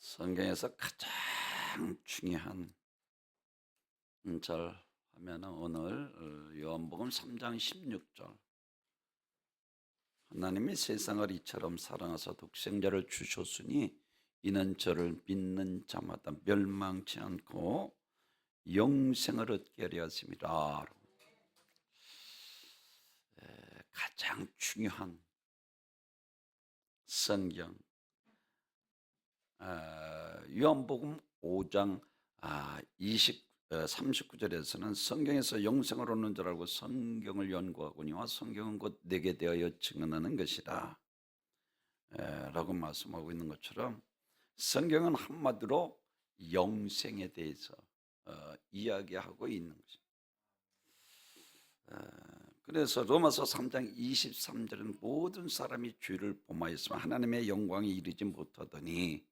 성경에서 가장 중요한 절 하면 오늘 요한복음 3장 16절 하나님이 세상을 이처럼 사랑하사 독생자를 주셨으니 이는 저를 믿는 자마다 멸망치 않고 영생을 얻게 하려 하심이라. 가장 중요한 성경 요한복음 5장 39절에서는 성경에서 영생을 얻는 줄 알고 성경을 연구하거니와 성경은 곧 내게 대하여 증언하는 것이라 라고 말씀하고 있는 것처럼 성경은 한마디로 영생에 대해서 이야기하고 있는 것입니다. 그래서 로마서 3장 23절은 모든 사람이 죄를 범하였으면 하나님의 영광에 이르지 못하더니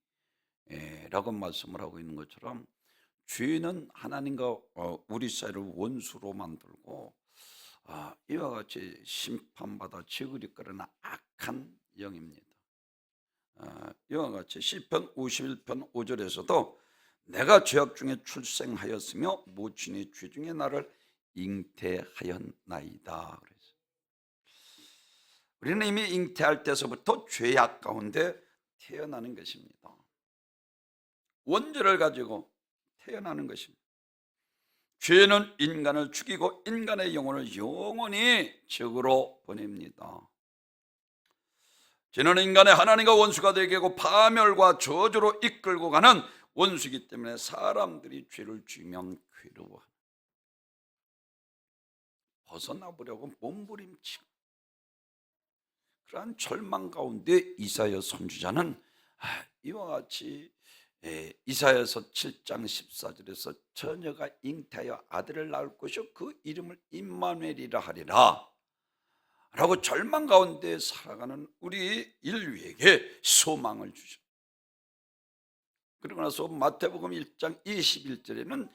라고 말씀을 하고 있는 것처럼 죄는 하나님과 우리 사이를 원수로 만들고 이와 같이 심판받아 지구리 거리는 악한 영입니다. 이와 같이 시편 51편 5절에서도 내가 죄악 중에 출생하였으며 모친의 죄 중에 나를 잉태하였나이다. 그래서 우리는 이미 잉태할 때서부터 죄악 가운데 태어나는 것입니다. 원죄를 가지고 태어나는 것입니다. 죄는 인간을 죽이고 인간의 영혼을 영원히 지옥으로 보냅니다. 죄는 인간의 하나님과 원수가 되게 하고 파멸과 저주로 이끌고 가는 원수이기 때문에 사람들이 죄를 지으면 괴로워합니다. 벗어나보려고 몸부림치고 그러한 절망 가운데 이사야 선지자는 이와 같이 이사야서 7장 14절에서 처녀가 잉태하여 아들을 낳을 것이요 그 이름을 임마누엘이라 하리라 라고 절망 가운데 살아가는 우리 인류에게 소망을 주죠. 그러고 나서 마태복음 1장 21절에는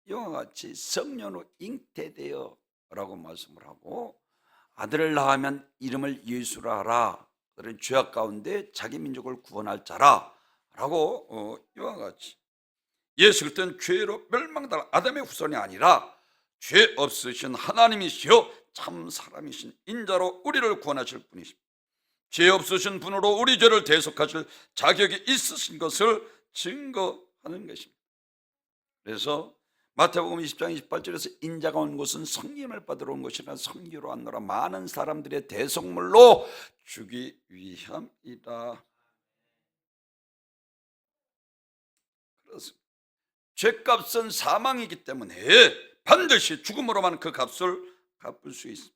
이와 같이 성년후 잉태되어 라고 말씀을 하고 아들을 낳으면 이름을 예수라 하라. 그런 죄악 가운데 자기 민족을 구원할 자라 라고 이와 같이 예수 그리스도는 죄로 멸망당한 아담의 후손이 아니라 죄 없으신 하나님이시여 참 사람이신 인자로 우리를 구원하실 분이십니다. 죄 없으신 분으로 우리 죄를 대속하실 자격이 있으신 것을 증거하는 것입니다. 그래서 마태복음 20장 28절에서 인자가 온 곳은 성령을 받으러 온 것이라 성기로 왔노라 많은 사람들의 대속물로 주기 위함이다. 그렇습니다. 죄값은 사망이기 때문에 반드시 죽음으로만 그 값을 갚을 수 있습니다.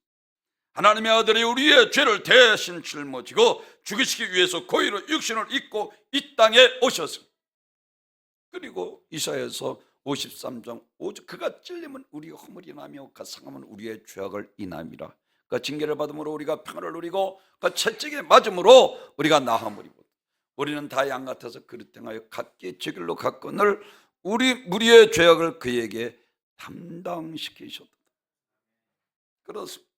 하나님의 아들이 우리의 죄를 대신 짊어지고 죽이시기 위해서 고의로 육신을 입고 이 땅에 오셨습니다. 그리고 이사야서 53장 5절 그가 찔리면 우리의 허물이 나며 그가 상하면 우리의 죄악을 인함이라. 그가 징계를 받음으로 우리가 평안을 누리고 그가 채찍에 맞음으로 우리가 나음을 입었다. 우리는 다 양 같아서 그릇 행하여 각기 제 길로 갔거늘 우리의 죄악을 그에게 담당시키셨다. 그렇습니다.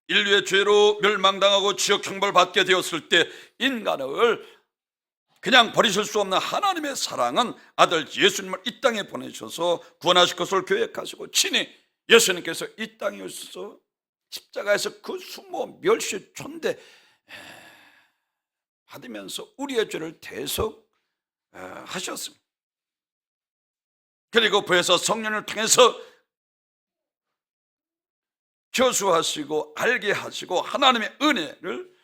인류의 죄로 멸망당하고 지옥 형벌 받게 되었을 때 인간을 그냥 버리실 수 없는 하나님의 사랑은 아들 예수님을 이 땅에 보내셔서 구원하실 것을 계획하시고 친히 예수님께서 이 땅에 오셔서 십자가에서 그 수모 멸시 존대 받으면서 우리의 죄를 대속하셨습니다. 그리고 부에서 성령을 통해서 교수하시고 알게 하시고 하나님의 은혜를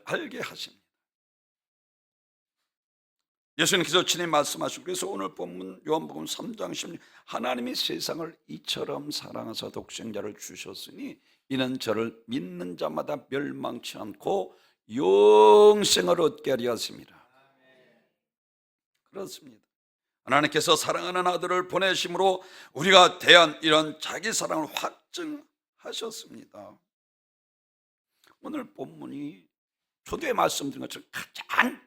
알게 하십니다. 예수님께서 친히 말씀하시고 그래서 오늘 본문 요한복음 3장 16 하나님이 세상을 이처럼 사랑하사 독생자를 주셨으니 이는 저를 믿는 자마다 멸망치 않고 영생을 얻게 하려 하십니다. 그렇습니다. 하나님께서 사랑하는 아들을 보내심으로 우리가 대한 이런 자기 사랑을 확증하셨습니다. 오늘 본문이 초대에 말씀드린 것처럼 가장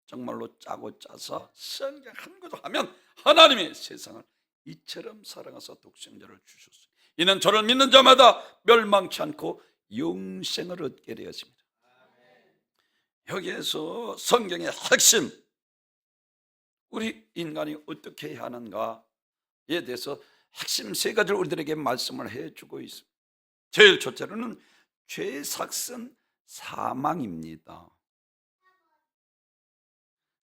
정말로 짜고 짜서 성경 한 구절 하면 하나님의 세상을 이처럼 사랑하사 독생자를 주셨어요. 이는 저를 믿는 자마다 멸망치 않고 영생을 얻게 되었습니다. 여기에서 성경의 핵심, 우리 인간이 어떻게 해야 하는가에 대해서 핵심 세 가지를 우리들에게 말씀을 해주고 있습니다. 제일 첫째로는 죄의 삭은 사망입니다.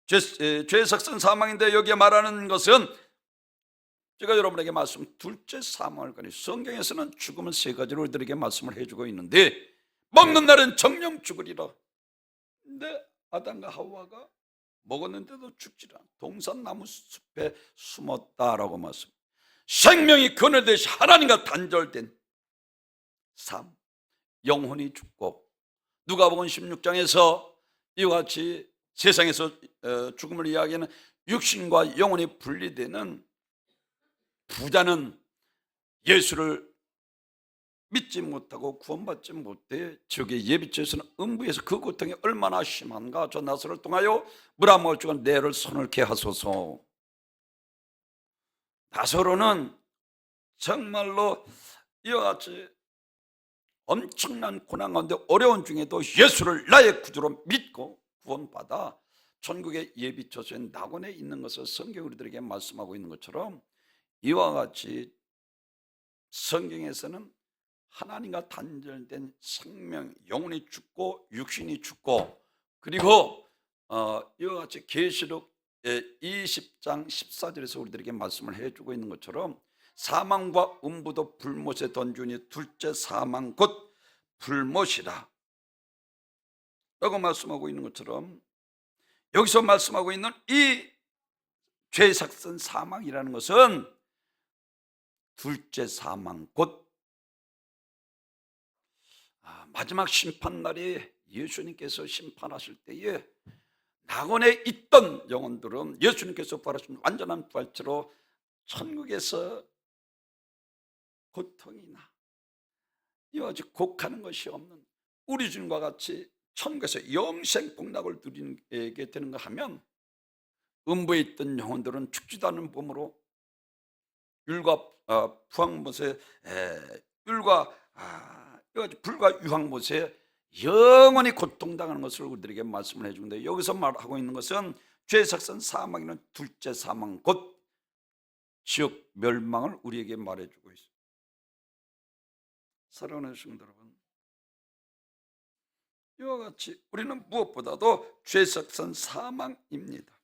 죄의 삭은 사망인데 여기에 말하는 것은 제가 여러분에게 둘째 사망을 가리 성경에서는 죽음은 세 가지로 우리들에게 말씀을 해주고 있는데, 먹는 날은 정령 죽으리라. 근데 아담과 하와가 먹었는데도 죽지 않아 동산나무 숲에 숨었다라고 말씀. 생명이 그늘되시 하나님과 단절된 삶, 영혼이 죽고, 누가복음 16장에서 이와 같이 세상에서 죽음을 이야기하는 육신과 영혼이 분리되는 부자는 예수를 믿지 못하고 구원받지 못해 저기 예비처에서는 음부에서 그 고통이 얼마나 심한가. 저 나사로를 통하여 물아 먹을 주가 내를 손을게 하소서. 나사로는 정말로 이와 같이 엄청난 고난 가운데 어려운 중에도 예수를 나의 구주로 믿고 구원받아 천국의 예비처소인 낙원에 있는 것을 성경이 우리들에게 말씀하고 있는 것처럼, 이와 같이 성경에서는 하나님과 단절된 생명, 영혼이 죽고 육신이 죽고, 그리고 이와 같이 계시록 20장 14절에서 우리들에게 말씀을 해주고 있는 것처럼 사망과 음부도 불못에 던지니 둘째 사망 곧 불못이라 라고 말씀하고 있는 것처럼, 여기서 말씀하고 있는 이 죄의 삭은 사망이라는 것은 둘째 사망 곧 마지막 심판날에 예수님께서 심판하실 때에 낙원에 있던 영혼들은 예수님께서 부활하신 완전한 부활체로 천국에서 고통이나 이와 같이 곡하는 것이 없는 우리 주님과 같이 천국에서 영생 복락을 누리게 되는가 하면, 음부에 있던 영혼들은 죽지도 않은 몸으로 율과 부황못에 율과 불과 유황못에 영원히 고통당하는 것을 우리들에게 말씀을 해주는데, 여기서 말하고 있는 것은 죄의 삭은 사망이는 둘째 사망 곧 지옥 멸망을 우리에게 말해주고 있습니다. 사랑하는 성도 여러분, 이와 같이 우리는 무엇보다도 죄의 삭은 사망입니다.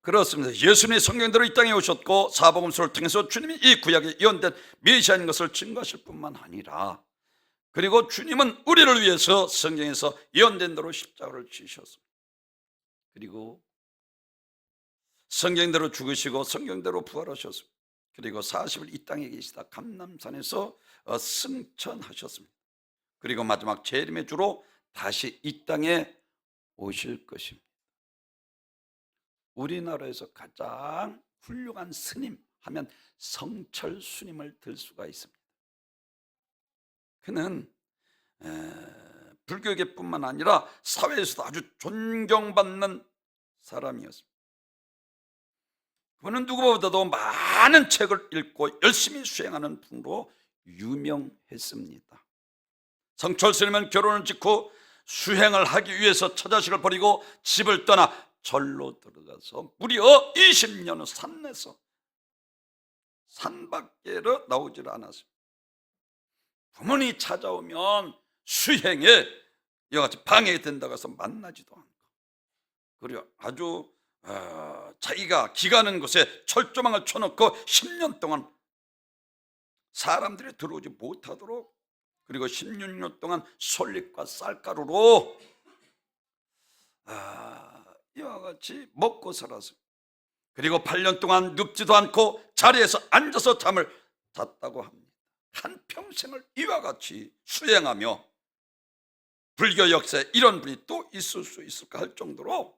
그렇습니다. 예수님이 성경대로 이 땅에 오셨고 사복음서를 통해서 주님이 이 구약에 예언된 메시아인 것을 증거하실 뿐만 아니라, 그리고 주님은 우리를 위해서 성경에서 예언된 대로 십자가를 지셨습니다. 그리고 성경대로 죽으시고 성경대로 부활하셨습니다. 그리고 40일 이 땅에 계시다 감람산에서 승천하셨습니다. 그리고 마지막 재림의 주로 다시 이 땅에 오실 것입니다. 우리나라에서 가장 훌륭한 스님 하면 성철 스님을 들 수가 있습니다. 그는 불교계뿐만 아니라 사회에서도 아주 존경받는 사람이었습니다. 그는 누구보다도 많은 책을 읽고 열심히 수행하는 분으로 유명했습니다. 성철 스님은 결혼을 짓고 수행을 하기 위해서 처자식을 버리고 집을 떠나 절로 들어가서 무려 20년을 산에서 산 밖으로 나오질 않았습니다. 부모님이 찾아오면 수행에 이와 같이 방해가 된다고 해서 만나지도 않고, 그리고 아주 자기가 기가는 곳에 철조망을 쳐놓고 10년 동안 사람들이 들어오지 못하도록, 그리고 16년 동안 솔잎과 쌀가루로 이와 같이 먹고 살았습니다. 그리고 8년 동안 눕지도 않고 자리에서 앉아서 잠을 잤다고 합니다. 한평생을 이와 같이 수행하며, 불교 역사에 이런 분이 또 있을 수 있을까 할 정도로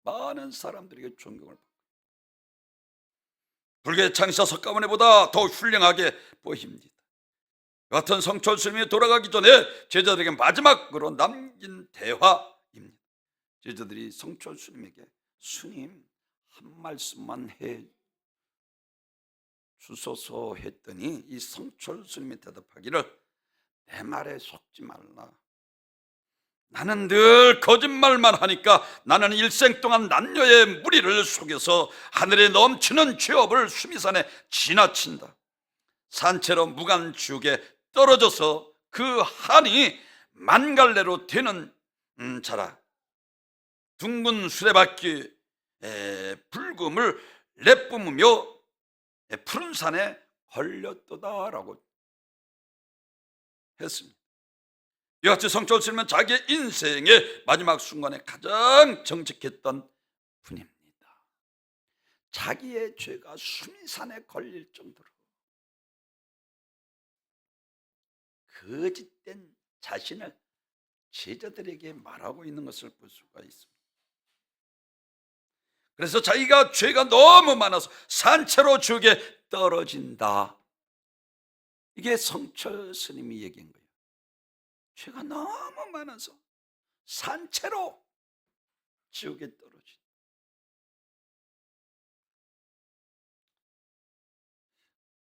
많은 사람들에게 존경을 받고, 불교의 창시자 석가모니보다 더 훌륭하게 보입니다. 같은 성철 스님이 돌아가기 전에 제자들에게 마지막으로 남긴 대화입니다. 제자들이 성철 스님에게 스님 한 말씀만 해 주소서 했더니 이 성철 스님이 대답하기를 내 말에 속지 말라. 나는 늘 거짓말만 하니까 나는 일생 동안 남녀의 무리를 속여서 하늘에 넘치는 죄업을 수미산에 지나친다. 산채로 무간지옥에 떨어져서 그 한이 만갈래로 되는 자라. 둥근 수레바퀴 불금을 내뿜으며 푸른 산에 걸렸도다라고 했습니다. 이같이 성철 스님은 자기의 인생의 마지막 순간에 가장 정직했던 분입니다. 자기의 죄가 수미산에 걸릴 정도로 거짓된 자신을 제자들에게 말하고 있는 것을 볼 수가 있습니다. 그래서 자기가 죄가 너무 많아서 산채로 지옥에 떨어진다. 이게 성철 스님이 얘기한 거예요. 죄가 너무 많아서 산채로 지옥에 떨어진.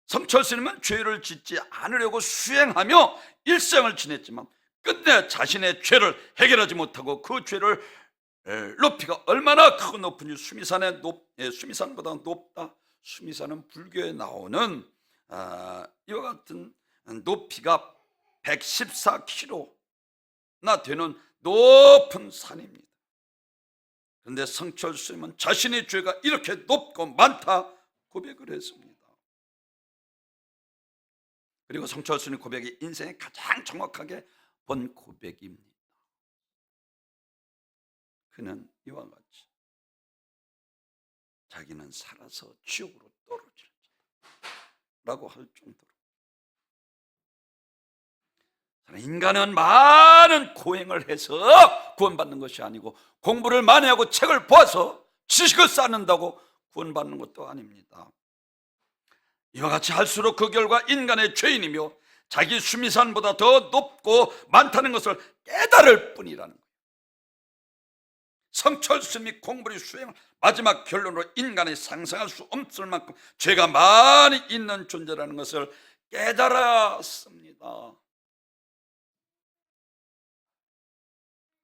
성철 스님은 죄를 짓지 않으려고 수행하며 일생을 지냈지만 끝내 자신의 죄를 해결하지 못하고 그 죄를 높이가 얼마나 크고 높은지 수미산보다 높다. 수미산은 불교에 나오는 이와 같은 높이가 114km나 되는 높은 산입니다. 그런데 성철 스님은 자신의 죄가 이렇게 높고 많다 고백을 했습니다. 그리고 성철 스님 고백이 인생에 가장 정확하게 본 고백입니다. 그는 이와 같이 자기는 살아서 지옥으로 떨어질지라고 할 정도로 인간은 많은 고행을 해서 구원받는 것이 아니고 공부를 많이 하고 책을 보아서 지식을 쌓는다고 구원받는 것도 아닙니다. 이와 같이 할수록 그 결과 인간의 죄인이며 자기 수미산보다 더 높고 많다는 것을 깨달을 뿐이라는 거예요. 성철 스님이 공부를 수행을 마지막 결론으로 인간이 상상할 수 없을 만큼 죄가 많이 있는 존재라는 것을 깨달았습니다.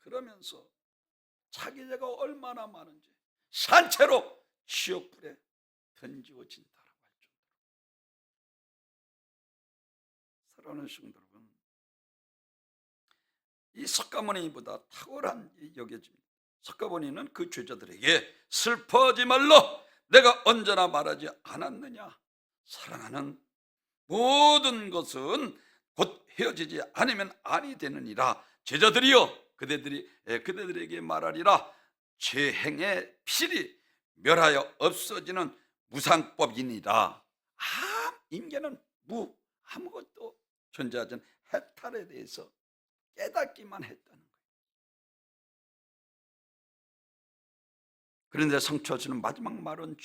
그러면서 자기 죄가 얼마나 많은지 산채로 지옥불에 던지워진다라고 할 정도로. 사랑하는 성도 여러분, 이 석가모니보다 탁월한 여겨집니다. 석가모니는 그 죄자들에게 슬퍼하지 말라, 내가 언제나 말하지 않았느냐, 사랑하는 모든 것은 곧 헤어지지 않으면 아니 되느니라. 제자들이여 그대들에게 말하리라. 죄행의 필이 멸하여 없어지는 무상법이니라. 인간은 아무것도 존재하지 않은 해탈에 대해서 깨닫기만 했다는 거예요. 그런데 성철스는 마지막 말은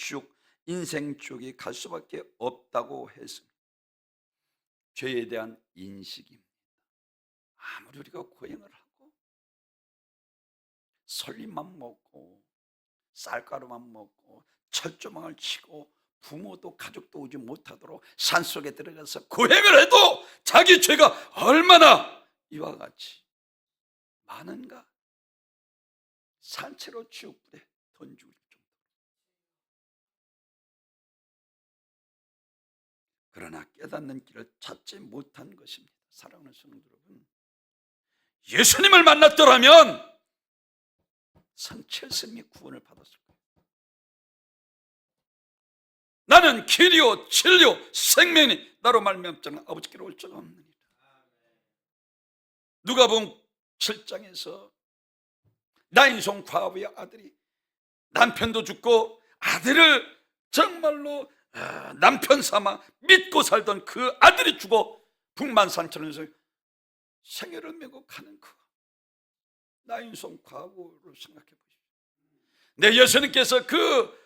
인생 지옥에 갈 수밖에 없다고 했습니다. 죄에 대한 인식입니다. 아무리 우리가 고행을 하고 설립만 먹고 쌀가루만 먹고 철조망을 치고 부모도 가족도 오지 못하도록 산속에 들어가서 고행을 해도 자기 죄가 얼마나 이와 같이 많은가, 산채로 지옥불에 던지고 정도. 그러나 깨닫는 길을 찾지 못한 것입니다. 사랑하는 성도 여러분, 예수님을 만났더라면 성철 스님이 구원을 받았을 거예요. 나는 길이요 진리요 생명이니 나로 말미암자는 아버지께로 올 자가 없느니라. 누가복음 7장에서 나인송 과부의 아들이 남편도 죽고 아들을 정말로 남편 삼아 믿고 살던 그 아들이 죽어 북만산천에서 생애를 메고 가는 그 나인송 과부를 생각해 보십시오. 내 예수님께서 그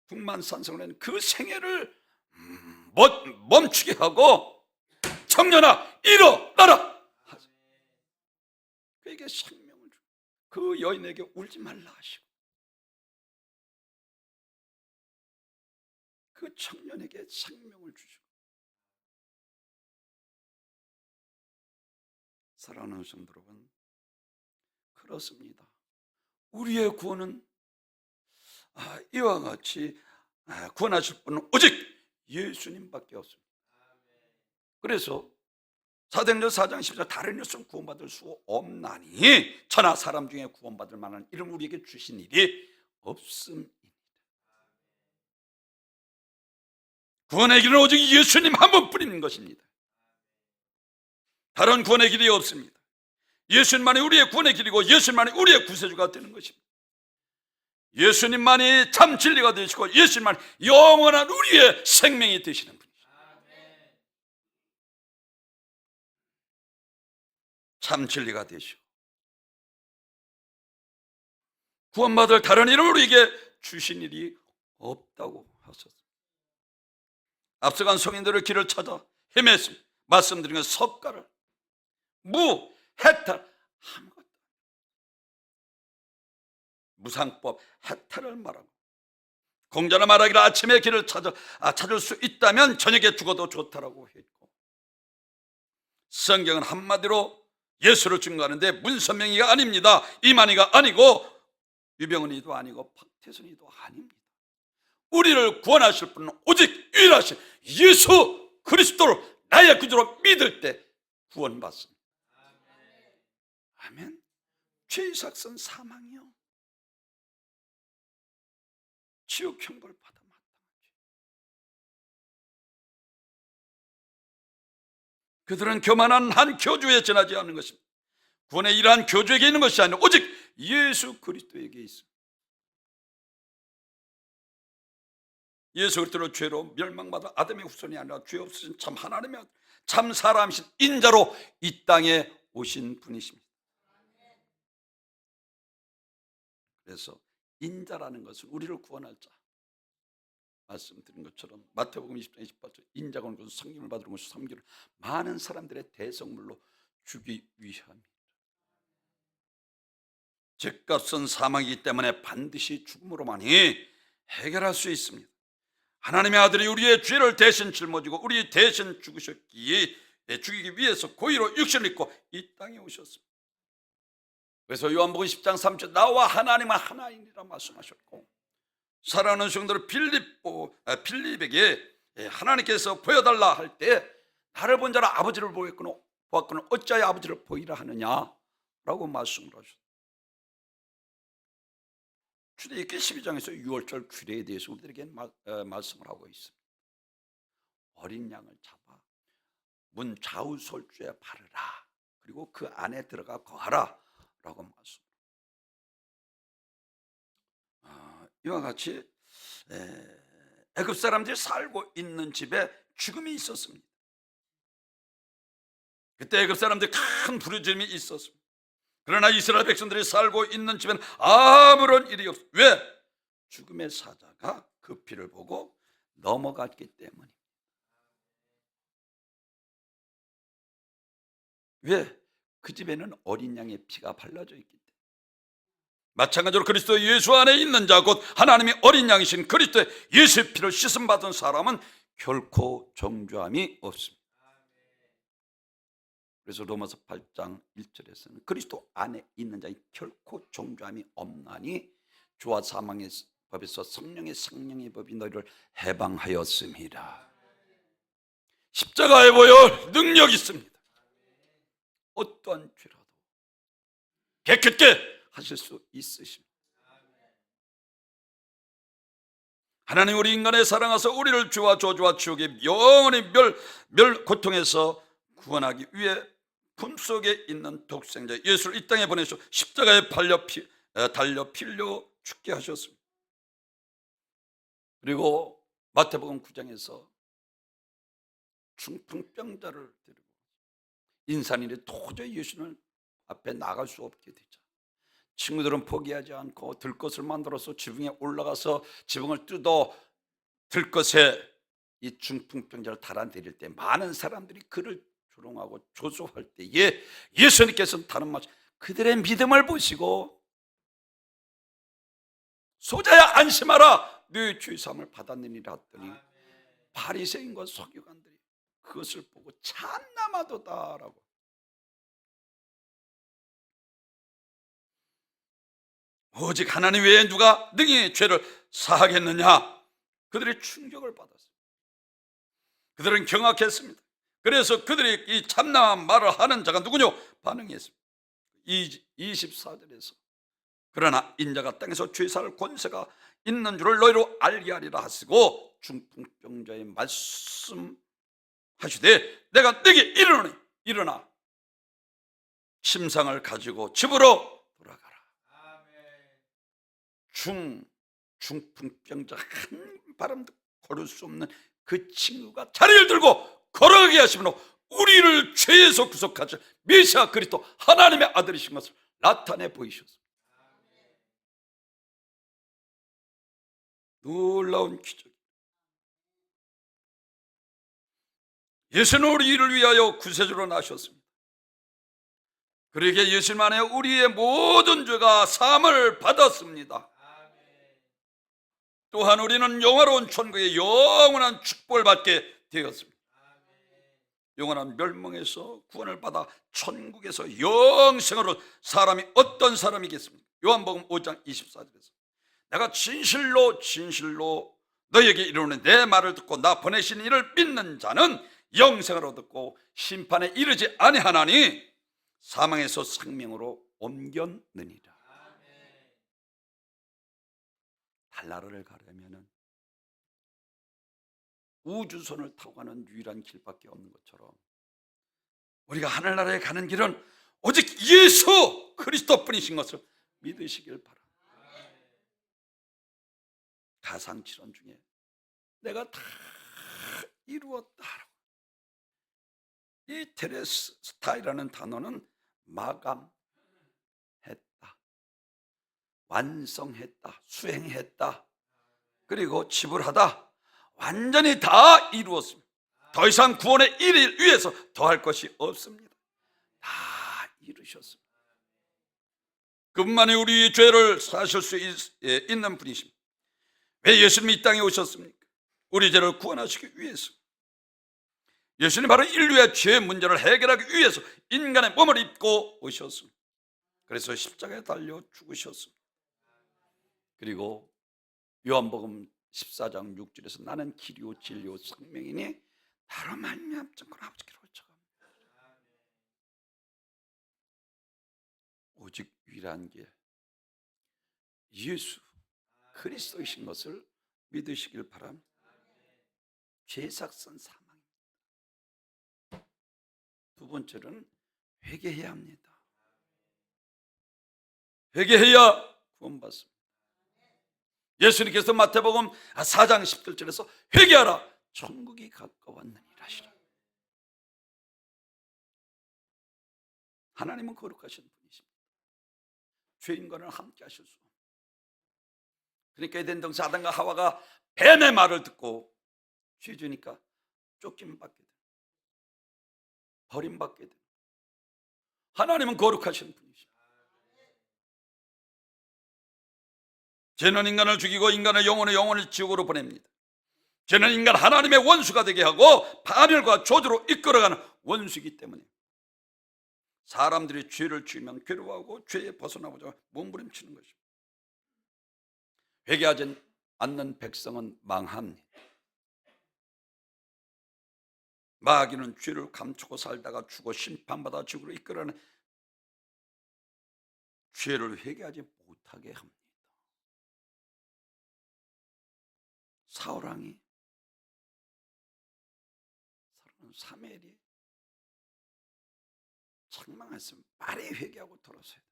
북만산성에는 그 생애를 멈추게 하고 청년아 일어나라, 그에게 생명을 주고 그 여인에게 울지 말라 하시고 그 청년에게 생명을 주시고 사랑하는 성도 여러분, 그렇습니다. 우리의 구원은 이와 같이 구원하실 분은 오직 예수님밖에 없습니다. 그래서 사도행전 4장 10절 다른 이로서는 구원받을 수 없나니 천하 사람 중에 구원받을 만한 이름 우리에게 주신 일이 없음입니다. 구원의 길은 오직 예수님 한 분뿐인 것입니다. 다른 구원의 길이 없습니다. 예수님만이 우리의 구원의 길이고 예수님만이 우리의 구세주가 되는 것입니다. 예수님만이 참 진리가 되시고 예수님만이 영원한 우리의 생명이 되시는 분이죠. 참 진리가 되시고 구원받을 다른 이름을 우리에게 주신 일이 없다고 하셨습니다. 앞서간 성인들의 길을 찾아 헤맸습니다. 말씀드린 것 석가를 무, 해탈 아무것도 무상법 해탈을 말하고 공자는 말하기를 아침에 길을 찾을 수 있다면 저녁에 죽어도 좋다라고 했고 성경은 한마디로 예수를 증거하는데 문선명이가 아닙니다. 이만희가 아니고 유병은이도 아니고 박태순이도 아닙니다. 우리를 구원하실 분은 오직 유일하신 예수 그리스도를 나의 구주로 믿을 때 구원받습니다. 아멘. 죄의 삭선 사망이요, 지옥 형벌 받아 마땅하지. 그들은 교만한 한 교주에 지나지 않는 것입니다. 구원의 이러한 교주에게 있는 것이 아니라 오직 예수 그리스도에게 있습니다. 예수 그리스도로 죄로 멸망받아 아담의 후손이 아니라 죄 없으신 참 하나님의 아들, 참 사람이신 인자로 이 땅에 오신 분이십니다. 그래서 인자라는 것은 우리를 구원할 자, 말씀드린 것처럼 마태복음 20장 28절 인자가 온 것은 성령을 받으러 오신 섬기를 많은 사람들의 대성물로 주기 위함입니다. 죄값은 사망이기 때문에 반드시 죽음으로만이 해결할 수 있습니다. 하나님의 아들이 우리의 죄를 대신 짊어지고 우리 대신 죽으기 위해서 고의로 육신을 입고 이 땅에 오셨습니다. 그래서 요한복음 10장 3절 나와 하나님은 하나이니라 말씀하셨고 사랑하는 성도들 빌립에게 하나님께서 보여달라 할 때 나를 본 자는 아버지를 보았거늘 어찌하여 아버지를 보이라 하느냐라고 말씀을 하셨습니다. 출애굽기 12장에서 6월절 규례에 대해서 우리들에게 말씀을 하고 있습니다. 어린 양을 잡아 문 좌우솔주에 바르라, 그리고 그 안에 들어가 거하라 라고 말씀. 이와 같이 애굽 사람들이 살고 있는 집에 죽음이 있었습니다. 그때 애굽 사람들이 큰 부르짖음이 있었습니다. 그러나 이스라엘 백성들이 살고 있는 집에는 아무런 일이 없습니다. 왜? 죽음의 사자가 그 피를 보고 넘어갔기 때문입니다. 왜? 그 집에는 어린 양의 피가 발라져 있기 때문에. 마찬가지로 그리스도 예수 안에 있는 자 곧 하나님이 어린 양이신 그리스도의 예수의 피를 씻음받은 사람은 결코 정죄함이 없습니다. 그래서 로마서 8장 1절에서는 그리스도 안에 있는 자의 결코 정죄함이 없나니 죄와 사망의 법에서 성령의 생명의 법이 너희를 해방하였습니다. 십자가에 보여 능력이 있습니다. 어떠한 죄라도 깨끗게 하실 수 있으십니다. 하나님 우리 인간의 사랑하사 우리를 죄와 저주와 지옥의 영원히 고통에서 구원하기 위해 품속에 있는 독생자 예수를 이 땅에 보내셔 십자가에 달려 피 흘려 죽게 하셨습니다. 그리고 마태복음 9장에서 중풍병자를 데리고 인산인이 도저히 예수님 앞에 나갈 수 없게 되자 친구들은 포기하지 않고 들것을 만들어서 지붕에 올라가서 지붕을 뜯어 들것에 이 중풍병자를 달아내릴 때 많은 사람들이 그를 조롱하고 조소할 때에 예수님께서는 다른 말 그들의 믿음을 보시고 소자야 안심하라 너의 죄사함을 받았느니라 했더니 바리새인과 서기관들이 그것을 보고 참나마도다라고 오직 하나님 외에 누가 능히 죄를 사하겠느냐? 그들이 충격을 받았어요. 그들은 경악했습니다. 그래서 그들이 이 참남한 말을 하는 자가 누구냐? 반응했습니다. 24절에서 그러나 인자가 땅에서 죄사할 권세가 있는 줄을 너희로 알게 하리라 하시고 중풍병자의 말씀하시되 내가 네게 이르노니 일어나 침상을 가지고 집으로 돌아가라. 중풍병자 한 발음도 걸을 수 없는 그 친구가 자리를 들고 걸어가게 하시므로 우리를 죄에서 구속하실 메시아 그리스도 하나님의 아들이신 것을 나타내 보이셨습니다. 놀라운 기적. 예수는 우리를 위하여 구세주로 나셨습니다. 그러기에 예수님 안에 우리의 모든 죄가 사함을 받았습니다. 또한 우리는 영화로운 천국의 영원한 축복을 받게 되었습니다. 영원한 멸망에서 구원을 받아 천국에서 영생으로 사람이 어떤 사람이겠습니까? 요한복음 5장 24절에서 내가 진실로 너희에게 이르노니 내 말을 듣고 나 보내신 이를 믿는 자는 영생을 얻고 심판에 이르지 아니하나니 사망에서 생명으로 옮겼느니라. 달나라를 가려면 우주선을 타고 가는 유일한 길밖에 없는 것처럼 우리가 하늘나라에 가는 길은 오직 예수 그리스도뿐이신 것을 믿으시길 바랍니다. 가상칠언 중에 내가 다 이루었다. 이 테레스타이라는 단어는 마감했다, 완성했다, 수행했다, 그리고 지불하다, 완전히 다 이루었습니다. 더 이상 구원의 일을 위해서 더할 것이 없습니다. 다 이루셨습니다. 그분만이 우리의 죄를 사실 수 있는 분이십니다. 왜 예수님이 이 땅에 오셨습니까? 우리 죄를 구원하시기 위해서. 예수님 바로 인류의 죄 문제를 해결하기 위해서 인간의 몸을 입고 오셨습니다. 그래서 십자가에 달려 죽으셨습니다. 그리고 요한복음 14장 6절에서 나는 길이요 진리요 생명이니 나로 말미암아 아버지께로 오셔갑니다. 오직 유일한 게 예수 그리스도이신 것을 믿으시길 바랍니다. 죄삭선 사망입니다. 두 번째는 회개해야 합니다. 회개해야 구원받습니다. 예수님께서 마태복음 4장 17절에서 회개하라 천국이 가까웠느니라 하시라. 하나님은 거룩하신 분이십니다. 죄인과는 함께 하실 수 없습니다. 그러니까 에덴 동산 아담과 하와가 뱀의 말을 듣고 죄지니까 쫓김받게 돼, 버림받게 돼. 하나님은 거룩하신 분이십니다. 죄는 인간을 죽이고 인간의 영혼을 지옥으로 보냅니다. 죄는 인간 하나님의 원수가 되게 하고 파멸과 저주로 이끌어가는 원수이기 때문에 사람들이 죄를 지으면 괴로워하고 죄에 벗어나고자 몸부림치는 것입니다. 회개하지 않는 백성은 망합니다. 마귀는 죄를 감추고 살다가 죽어 심판받아 지옥으로 이끌어가는 죄를 회개하지 못하게 합니다. 사울왕이 사무엘이 책망했으면 빨리 회개하고 돌아서야 돼.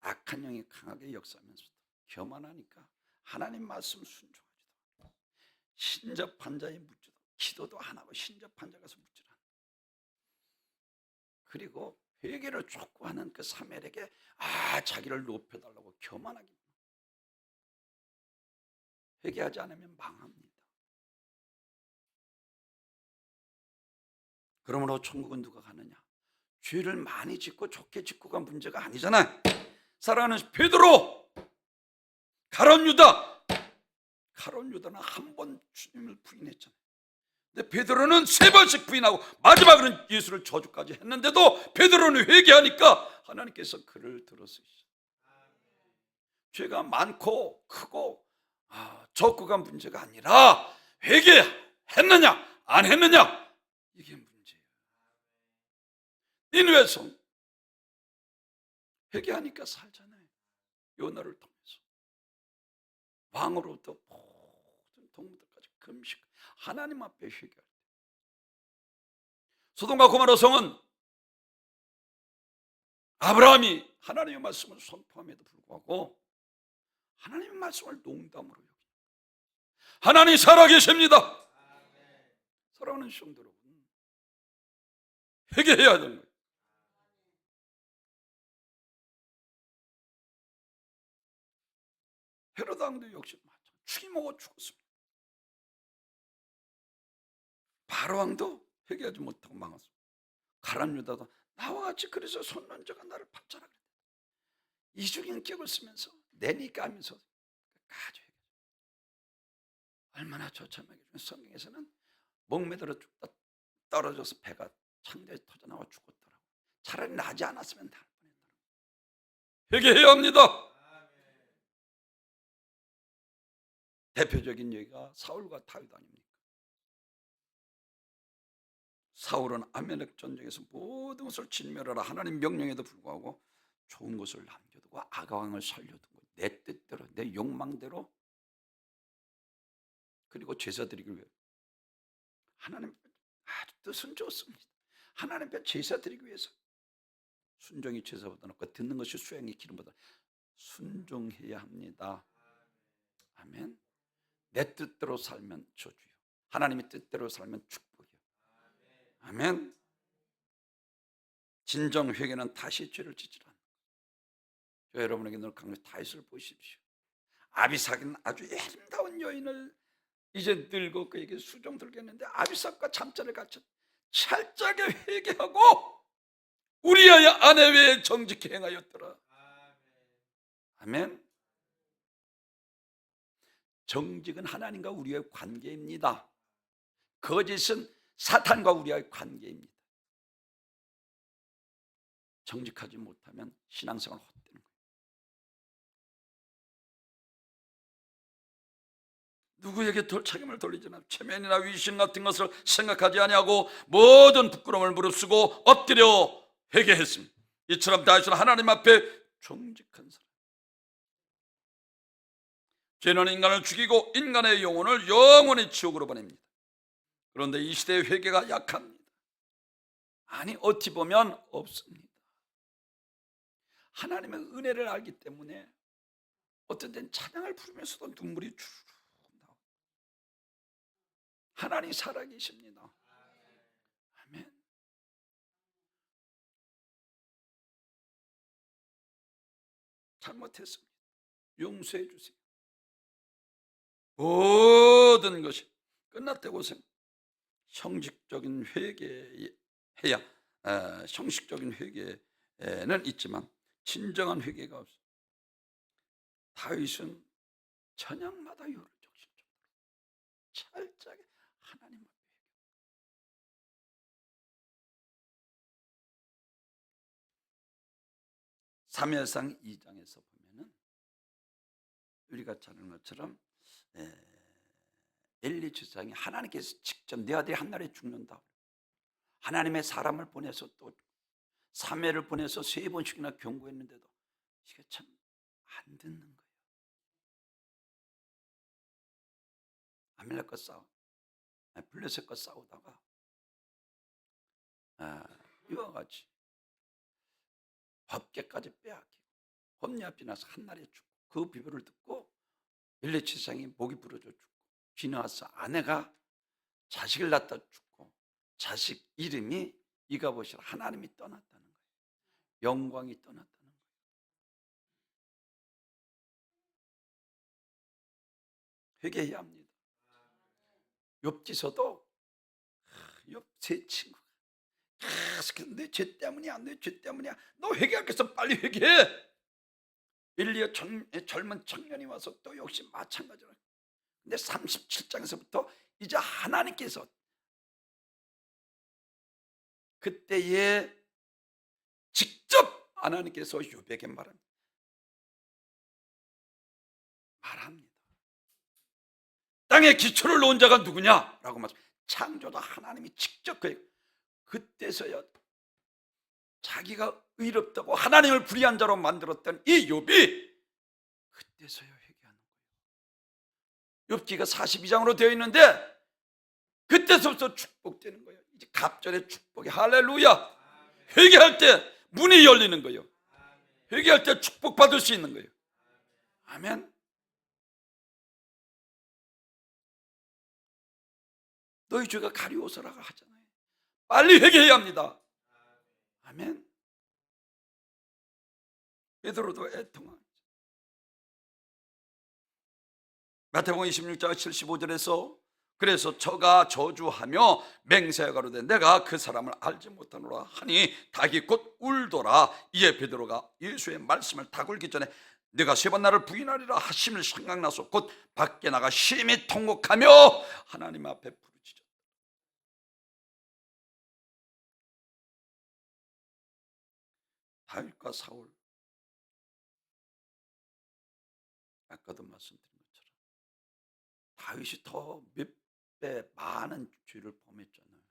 악한 영이 강하게 역사하면서도 교만하니까 하나님 말씀 순종하지도 않고 신접한 자에 묻지도 기도도 안 하고 신접한 자 가서 묻지도 않고 그리고 회개를 촉구하는 그 사무엘에게 자기를 높여달라고 교만하게 회개하지 않으면 망합니다. 그러므로 천국은 누가 가느냐? 죄를 많이 짓고 좋게 짓고가 문제가 아니잖아. 사랑하는 베드로, 가룟 유다는 한 번 주님을 부인했잖아요. 근데 베드로는 3번씩 부인하고 마지막으로는 예수를 저주까지 했는데도 베드로는 회개하니까 하나님께서 그를 들어쓰시죠. 죄가 많고 크고 적고가 문제가 아니라 회개했느냐 안 했느냐, 이게 문제예요. 니느웨 성 회개하니까 살잖아요. 요나를 통해서 왕으로부터 모든 동무들까지 금식, 하나님 앞에 회개할 때. 소돔과 고모라 성은 아브라함이 하나님의 말씀을 선포함에도 불구하고 하나님의 말씀을 농담으로 여기, 하나님 살아계십니다. 사랑하는 성도 여러분, 회개해야 되는 거예요. 헤로드 왕도 역시 죽이먹어 죽었습니다. 바로 왕도 회개하지 못하고 망했습니다. 가람 유다도 나와 같이 그래서 손난 자가 나를 받자라 그랬다. 이중인격을 쓰면서 내니까 하면서 아주 회개. 얼마나 처참하게. 성경에서는 목매달아 죽다 떨어져서 배가 창자에 터져나와 죽었더라고. 차라리 나지 않았으면 다 뻔했더라고. 회개해야 합니다. 대표적인 얘기가 사울과 다윗 아닙니까? 사울은 아멜렉 전쟁에서 모든 것을 진멸하라 하나님 명령에도 불구하고 좋은 것을 남겨두고 아가왕을 살려두고 내 뜻대로 내 욕망대로, 그리고 제사 드리기 위해 하나님 아주 뜻은 좋습니다. 하나님 앞에 제사 드리기 위해서 순종이 제사보다 낫고 듣는 것이 수양이 기름보다 순종해야 합니다. 아멘. 내 뜻대로 살면 저주요, 하나님의 뜻대로 살면 축복이요. 아멘. 진정 회개는 다시 죄를 짓지 않는 거예요. 여러분에게 늘 강조, 다윗을 보십시오. 아비삭은 아주 아름다운 여인을 이제 늙고 그에게 수종 들겠는데 아비삭과 잠자를 갖춘 철저하게 회개하고 우리아의 아내 외에 정직히 행하였더라. 아멘. 정직은 하나님과 우리의 관계입니다. 거짓은 사탄과 우리의 관계입니다. 정직하지 못하면 신앙생활 헛되는 거예요. 누구에게 책임을 돌리지 않아 체면이나 위신 같은 것을 생각하지 아니하고 모든 부끄러움을 무릅쓰고 엎드려 회개했습니다. 이처럼 다윗은 하나님 앞에 정직한 사람. 죄는 인간을 죽이고 인간의 영혼을 영원히 지옥으로 보냅니다. 그런데 이 시대의 회개가 약합니다. 아니, 어찌 보면 없습니다. 하나님의 은혜를 알기 때문에 어떤 때는 찬양을 부르면서도 눈물이 주르륵 나옵니다. 하나님 살아계십니다. 아멘. 잘못했습니다. 용서해 주세요. 모든 것이 끝났다고 생각. 형식적인 회개해야 형식적인 회개는 있지만 진정한 회개가 없어요. 다윗은 저녁마다 요를 적실 정도로 철저하게 하나님 앞에 회개. 사무엘상 2장에서 보면은 우리가 잘 아는 것처럼 엘리 제사장이 하나님께서 직접 내 아들이 한날에 죽는다, 하나님의 사람을 보내서 또 사무엘을 보내서 3번씩이나 경고했는데도 이게 참 안 듣는 거예요. 아멜렉과 블레셋과 싸우다가 이와 같이 법궤까지 빼앗기고 혼미앞이 나서 한날에 죽고, 그 비유를 듣고 엘리 제사장이 목이 부러져 죽고 비나와서 아내가 자식을 낳다 죽고 자식 이름이 이가봇이라 하나님이 떠났다는 거예요. 영광이 떠났다는 거예요. 회개해야 합니다. 욥기서도 욥 세 친구가 내 죄 때문이야, 내 죄 때문이야, 너 회개하겠어, 빨리 회개해. 엘리야 젊은 청년이 와서 또 역시 마찬가지로. 근데 37장에서부터 이제 하나님께서 그때에 직접 하나님께서 욥에게 말합니다. 땅에 기초를 놓은 자가 누구냐라고 말씀. 창조도 하나님이 직접 그때서야 자기가 의롭다고 하나님을 불의한 자로 만들었던 이 욥이 그때서야 회개하는 거예요. 욥기가 42장으로 되어 있는데 그때서부터 축복되는 거예요. 이제 갑절의 축복이 할렐루야. 회개할 때 문이 열리는 거예요. 회개할 때 축복받을 수 있는 거예요. 아멘. 너희 죄가 가리워서라고 하잖아요. 빨리 회개해야 합니다. 아멘. 베드로도 애통하죠. 마태복음 26장 75절에서 그래서 저가 저주하며 맹세하가로되 내가 그 사람을 알지 못하노라 하니 닭이 곧 울더라. 이에 베드로가 예수의 말씀을 닭 울기 전에 내가 3번 나를 부인하리라 하심을 생각나서 곧 밖에 나가 심히 통곡하며 하나님 앞에 부르짖었다. 다윗과 사울, 아까도 말씀드린 것처럼 다윗이 더 몇 배 많은 죄를 범했잖아요.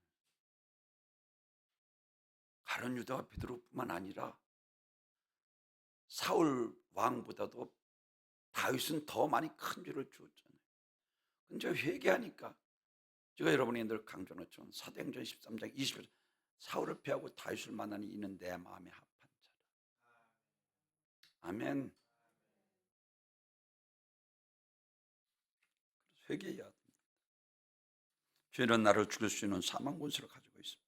가룟 유다와 베드로뿐만 아니라 사울 왕보다도 다윗은 더 많이 큰 죄를 지었잖아요. 근데 회개하니까 제가 여러분이 늘 강조한 것처럼 사도행전 13장 20절 사울을 피하고 다윗을 만나니 이는 내 마음에 합한 자라. 아멘. 회개해야 합니다. 죄는 나를 죽일 수 있는 사망 권세를 가지고 있습니다.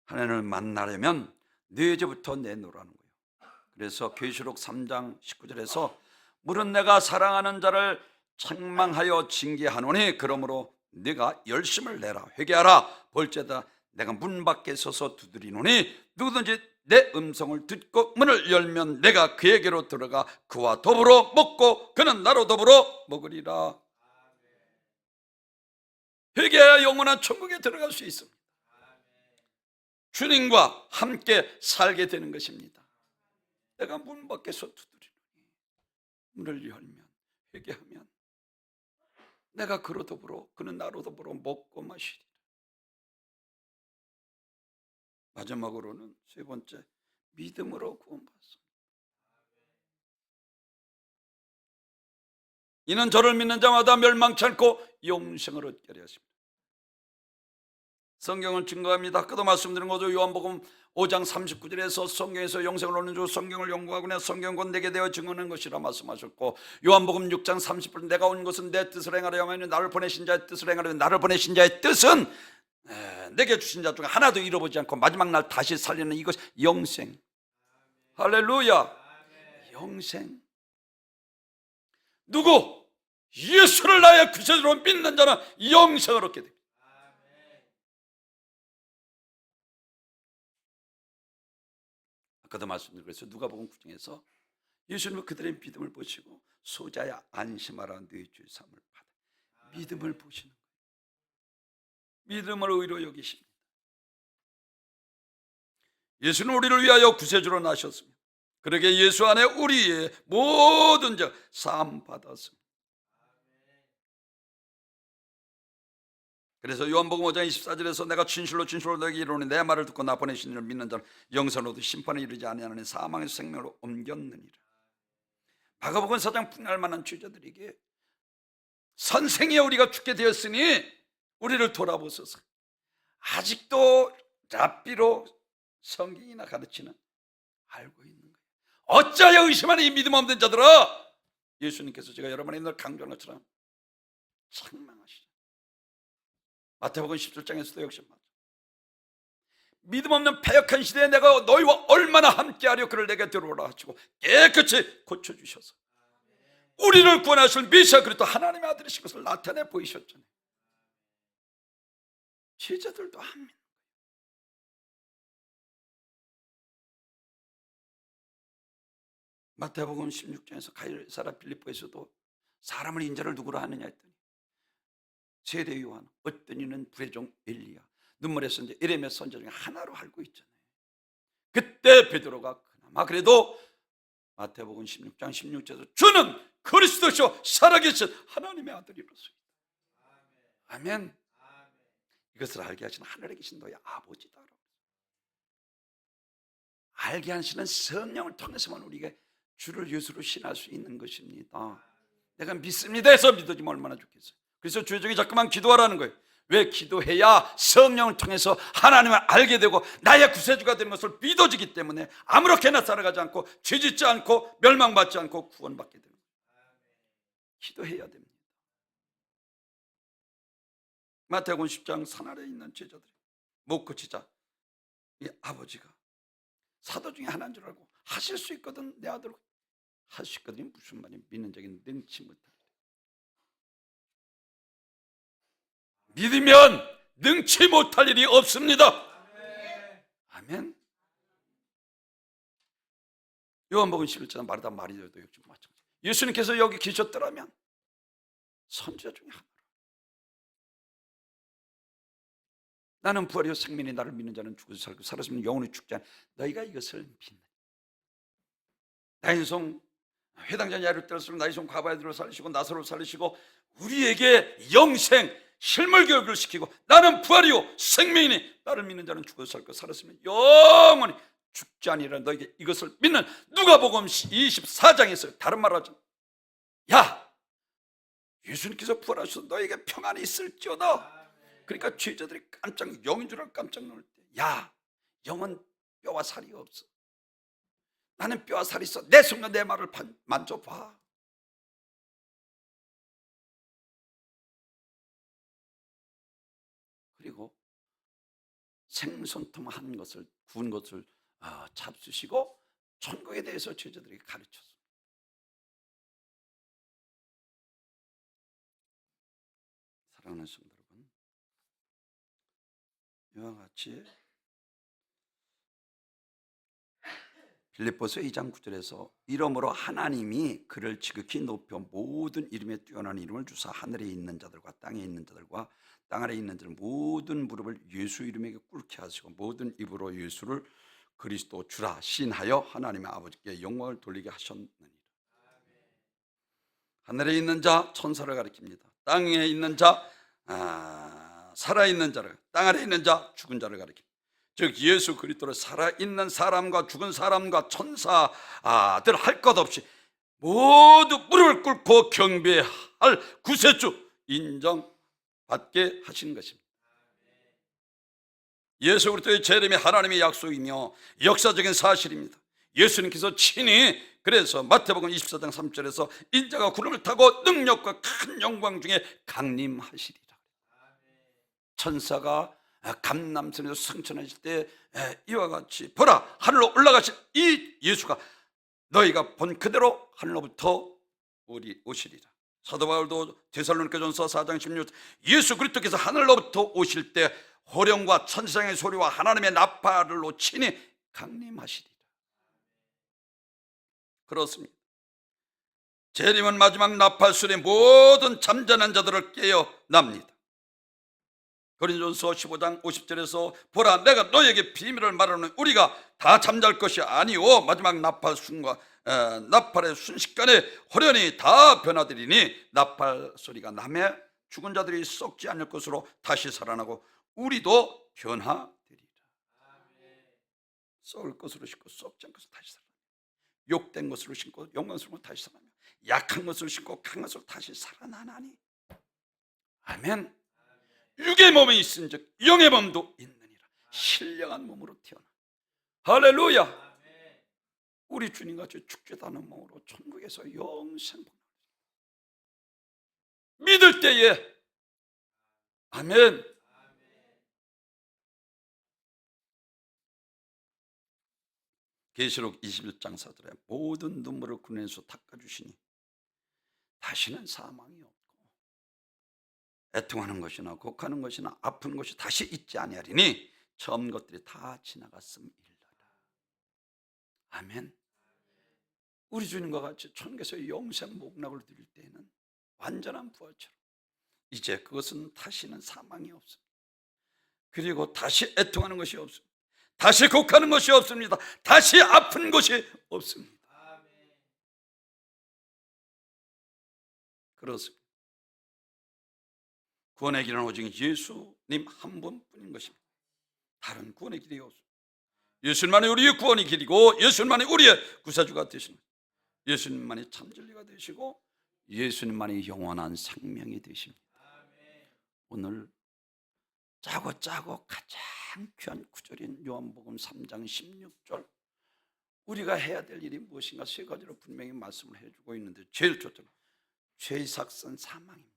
하나님을 만나려면 네 죄부터 내놓으라는 거예요. 그래서 계시록 3장 19절에서 물은 내가 사랑하는 자를 책망하여 징계하노니 그러므로 네가 열심을 내라. 회개하라. 볼지어다 내가 문 밖에 서서 두드리노니 누구든지 내 음성을 듣고 문을 열면 내가 그에게로 들어가 그와 더불어 먹고 그는 나로 더불어 먹으리라. 회개해야 영원한 천국에 들어갈 수 있습니다. 주님과 함께 살게 되는 것입니다. 내가 문 밖에서 두드리노니 문을 열면 회개하면 내가 그로 더불어 그는 나로 더불어 먹고 마시리라. 마지막으로는 세 번째, 믿음으로 구원받습니다. 이는 저를 믿는 자마다 멸망치 않고 영생을 얻게 하려 하십니다. 성경을 증거합니다. 아까도 말씀드린 거죠. 요한복음 5장 39절에서 성경에서 영생을 얻는 주 성경을 연구하고 성경은 곧 내게 되어 증언한 것이라 말씀하셨고, 요한복음 6장 30절 내가 온 것은 내 뜻을 행하려 하며 나를 보내신 자의 뜻을 행하려. 나를 보내신 자의 뜻은 내게 주신 자 중에 하나도 잃어보지 않고 마지막 날 다시 살리는 이것 영생. 할렐루야. 영생. 누구? 예수를 나의 구세주로 믿는 자는 영생을 얻게 됩니다. 아까도 말씀드린 것처럼 누가복음 9장에서 예수님은 그들의 믿음을 보시고 소자야 안심하라 너희 죄 사함을 받아. 믿음을 보시는 거예요. 믿음을 의로 여기십니다. 예수는 우리를 위하여 구세주로 나셨습니다. 그러게 예수 안에 우리의 모든 죄 사함 받았습니다. 그래서 요한복음 5장 24절에서 내가 진실로 너에게 이르노니 내 말을 듣고 나 보내신 이를 믿는 자는 영생을 얻어 심판에 이르지 아니하느니 사망에서 생명으로 옮겼느니라. 마가복음 4장 풍요할 만한 죄자들에게 선생이여 우리가 죽게 되었으니 우리를 돌아보소서. 아직도 랍비로 성경이나 가르치는 알고 있는 거예요. 어찌하여 의심하는 이 믿음 없는 자들아. 예수님께서 제가 여러분의 늘 강조한 것처럼 책망하시죠. 마태복음 17장에서도 역시 맞죠. 믿음 없는 패역한 시대에 내가 너희와 얼마나 함께하려 그를 내게 들어오라 하시고 깨끗이 고쳐주셔서 우리를 구원하실 메시아 그리스도 하나님의 아들이신 것을 나타내 보이셨잖아요. 제자들도 합니다. 마태복음 16장에서 가이사랴 빌립보에서도 사람을 인자를 누구로 하느냐 했더니 세례 요한, 어떤 이는 불의 종 엘리야, 눈물의 선지, 에레미야 선지 중에 하나로 알고 있잖아요. 그때 베드로가 그나마 그래도 마태복음 16장 16절에서 주는 그리스도시요 살아계신 하나님의 아들이로소이다. 아멘. 이것을 알게 하시는 하늘에 계신 너의 아버지다. 알게 하시는 성령을 통해서만 우리가 주를 예수로 신할 수 있는 것입니다. 내가 믿습니다 해서 믿어지면 얼마나 좋겠어요. 그래서 주의 종이 자꾸만 기도하라는 거예요. 왜? 기도해야 성령을 통해서 하나님을 알게 되고 나의 구세주가 되는 것을 믿어지기 때문에 아무렇게나 살아가지 않고 죄짓지 않고 멸망받지 않고 구원받게 됩니다. 기도해야 됩니다. 마태복음 10장 산 아래에 있는 제자들이 못 고치자 이 아버지가 사도 중에 하나인 줄 알고 하실 수 있거든 내 아들 할 수 있거든요. 무슨 말이에요? 믿는 적인 능치 못할 믿으면 능치 못할 일이 없습니다. 아멘. 요한복음 11장 마르다 마리아도 역시 마찬가지. 예수님께서 여기 계셨더라면 선지자 중에 하나로 나는 부활이요 생명이 나를 믿는 자는 죽어서 살고 살았으면 영원히 죽지 않아. 너희가 이것을 믿는 나의 송 회당장 야를 때렸으면 나의 송 가바야들을 살리시고 나사로를 살리시고 우리에게 영생 실물 교육을 시키고 나는 부활이요 생명이니 나를 믿는 자는 죽어서 살고 살았으면 영원히 죽지 아니라 너에게 이것을 믿는 누가복음 24장에서 다른 말로 하죠. 야 예수님께서 부활하셔서 너에게 평안이 있을지어다. 그러니까 죄자들이 깜짝 영인 줄 알고 깜짝 놀랄 때 야 영은 뼈와 살이 없어. 나는 뼈와 살이 있어. 내 손과 내 말을 만져봐. 그리고 생선통한 것을 구운 것을 잡수시고 천국에 대해서 제자들에게 가르쳤습니다. 사랑하는 성도 여러분, 이와 같이 빌립보서 2장 9절에서 이러므로 하나님이 그를 지극히 높여 모든 이름에 뛰어난 이름을 주사 하늘에 있는 자들과 땅에 있는 자들과 땅 아래에 있는 자들 모든 무릎을 예수 이름에 꿇게 하시고 모든 입으로 예수를 그리스도 주라 시인하여 하나님의 아버지께 영광을 돌리게 하셨느니라. 하늘에 있는 자 천사를 가리킵니다. 땅에 있는 자 살아있는 자를, 땅 아래에 있는 자 죽은 자를 가리킵니다. 즉 예수 그리스도를 살아있는 사람과 죽은 사람과 천사들 할 것 없이 모두 무릎을 꿇고 경배할 구세주 인정받게 하신 것입니다. 예수 그리스도의 재림이 하나님의 약속이며 역사적인 사실입니다. 예수님께서 친히 그래서 마태복음 24장 3절에서 인자가 구름을 타고 능력과 큰 영광 중에 강림하시리라. 천사가 감람산에서 승천하실 때 이와 같이 보라 하늘로 올라가신 이 예수가 너희가 본 그대로 하늘로부터 오시리라. 사도 바울도 데살로니가전서 4장 16절 예수 그리스도께서 하늘로부터 오실 때 호령과 천사장의 소리와 하나님의 나팔로 친히 강림하시리라. 그렇습니다. 재림은 마지막 나팔 소리 모든 잠자는 자들을 깨어납니다. 고린도전서 15장 50절에서 보라 내가 너에게 비밀을 말하노니 우리가 다 잠잘 것이 아니오 마지막 나팔의 순식간에 호련히 다 변화되리니 나팔 소리가 나매 죽은 자들이 썩지 않을 것으로 다시 살아나고 우리도 변화되리라. 썩을 것으로 신고 썩지 않을 것으로 다시 살아나며 욕된 것으로 신고 영광스러운 것으로 다시 살아나며 약한 것으로 신고 강한 것으로 다시 살아나나니. 아멘. 육의 몸에 있은즉 영의 몸도 있느니라. 신령한 몸으로 태어나 할렐루야. 우리 주님같이 죽지도 않은 몸으로 천국에서 영생 믿을 때에 아멘. 계시록 21장 4절에 모든 눈물을 군에서 닦아주시니 다시는 사망이 없고 애통하는 것이나 곡하는 것이나 아픈 것이 다시 있지 아니하리니 처음 것들이 다 지나갔음이니라. 아멘. 우리 주님과 같이 천국에서 영생 복락을 드릴 때에는 완전한 부활처럼 이제 그것은 다시는 사망이 없습니다. 그리고 다시 애통하는 것이 없습니다. 다시 곡하는 것이 없습니다. 다시 아픈 것이 없습니다. 그렇습니다. 구원의 길은 오직 예수님 한 분뿐인 것입니다. 다른 구원의 길이 없습니다. 예수님만이 우리의 구원의 길이고 예수님만이 우리의 구세주가 되시는 거예요. 예수님만이 참 진리가 되시고 예수님만이 영원한 생명이 되십니다. 오늘 짜고 가장 귀한 구절인 요한복음 3장 16절, 우리가 해야 될 일이 무엇인가 세 가지로 분명히 말씀을 해주고 있는데, 제일 첫째는 죄의 삭선 사망입니다.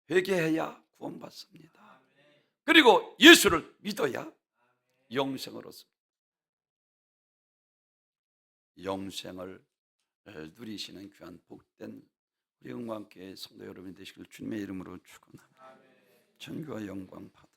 회개해야 구원받습니다. 그리고 예수를 믿어야 영생을 얻습니다. 영생을 누리시는 귀한 복된 우리 영광교회 성도 여러분이 되시길 주님의 이름으로 축원합니다. 전교와 영광 받